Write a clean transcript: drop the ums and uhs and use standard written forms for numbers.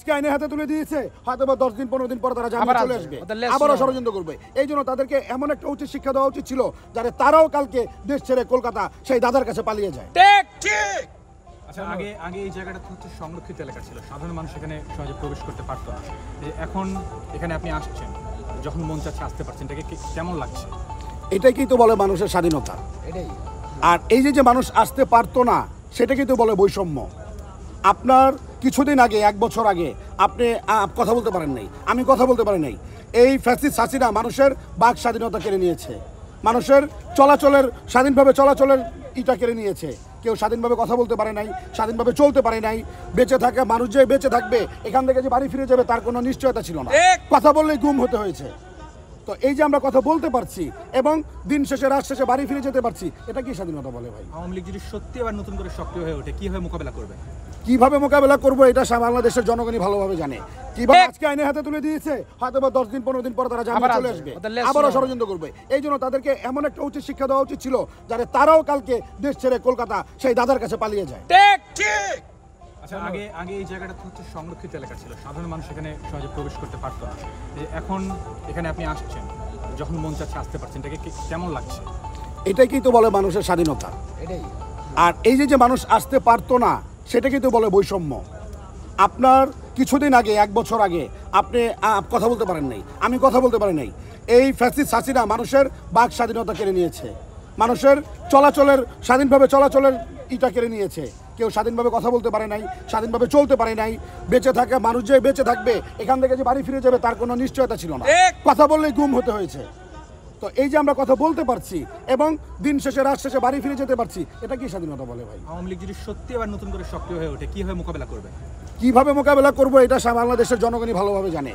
আজকে আইনের হাতে তুলে দিয়েছে, হয়তো 10 দিন 15 দিন পর তারা জামিনে চলে আসবে, আবারও ষড়যন্ত্র করবে। এই জন্য তাদেরকে এমন একটা উচিত শিক্ষা দেওয়া উচিত ছিল যাতে তারাও কালকে দেশ ছেড়ে কলকাতা সেই দাদার কাছে পালিয়ে যায়। ঠিক। আচ্ছা, আগে এই জায়গাটা হচ্ছে সংরক্ষিত এলাকা ছিল, সাধারণ মানুষ এখানে সহজে প্রবেশ করতে পারতো না। এখন এখানে আপনি আসছেন, যখন মন চাচ্ছে আসতে পারছেন, এটাকে কেমন লাগছে? এটাই কিন্তু বলে মানুষের স্বাধীনতা। আর এই যে মানুষ আসতে পারতো না, সেটা কিন্তু বলে বৈষম্য। আপনার কিছুদিন আগে, 1 বছর আগে আপনি কথা বলতে পারেন নাই, আমি কথা বলতে পারি নাই। এই ফ্যাসিস্ট হাসিনা মানুষের বাক স্বাধীনতা কেড়ে নিয়েছে, মানুষের চলাচলের স্বাধীনভাবে চলাচলের ইটা কেড়ে নিয়েছে। কেউ স্বাধীনভাবে কথা বলতে পারে নাই, স্বাধীনভাবে চলতে পারে নাই। বেঁচে থাকা মানুষ যে বেঁচে থাকবে, এখান থেকে যে বাড়ি ফিরে যাবে তার কোনো নিশ্চয়তা ছিল না। কথা বললেই গুম হতে হয়েছে। তো এই যে আমরা কথা বলতে পারছি এবং দিন শেষে রাত শেষে বাড়ি ফিরে যেতে পারছি, এটা কি স্বাধীনতা বলে ভাই? আওয়ামী লীগ যদি সত্যি আবার নতুন করে সক্রিয় হয়ে ওঠে, কিভাবে মোকাবেলা করবে? কিভাবে মোকাবেলা করবো এটা বাংলাদেশের জনগণই ভালোভাবে জানে। কিভাবে আজকে আইনের হাতে তুলে দিয়েছে, হয়তো 10 দিন 15 দিন পর তারা জামিনে চলে আসবে, আবারও ষড়যন্ত্র করবে। এই জন্য তাদেরকে এমন একটা উচিত শিক্ষা দেওয়া উচিত ছিল যাতে তারাও কালকে দেশ ছেড়ে কলকাতা সেই দাদার কাছে পালিয়ে যায়। ঠিক। আচ্ছা, আগে এই জায়গাটা হচ্ছে সংরক্ষিত এলাকা ছিল, সাধারণ মানুষ এখানে সহজে প্রবেশ করতে পারতো না। এখন এখানে আপনি আসছেন, যখন মন চাচ্ছে আসতে পারছেন, এটাকে কেমন লাগছে? এটাই কিন্তু বলে মানুষের স্বাধীনতা। আর এই যে মানুষ আসতে পারতো না, সেটা কিন্তু বলে বৈষম্য। আপনার কিছুদিন আগে, 1 বছর আগে আপনি কথা বলতে পারেন নাই, আমি কথা বলতে পারি নাই। এই ফ্যাসিস্ট হাসিনা মানুষের বাক স্বাধীনতা কেড়ে নিয়েছে, মানুষের চলাচলের স্বাধীনভাবে চলাচলের ইটা কেড়ে নিয়েছে। কেউ স্বাধীনভাবে কথা বলতে পারে নাই, স্বাধীনভাবে চলতে পারে নাই। বেঁচে থাকা মানুষ যে বেঁচে থাকবে, এখান থেকে যে বাড়ি ফিরে যাবে তার কোনো নিশ্চয়তা ছিল না। কথা বললেই গুম হতে হয়েছে। তো এই যে আমরা কথা বলতে পারছি এবং দিন শেষে রাত শেষে বাড়ি ফিরে যেতে পারছি, এটা কি স্বাধীনতা বলে ভাই? আওয়ামী লীগ যদি সত্যি আবার নতুন করে সক্রিয় হয়ে ওঠে, কিভাবে মোকাবেলা করবে? কিভাবে মোকাবেলা করবো এটা বাংলাদেশের জনগণই ভালোভাবে জানে।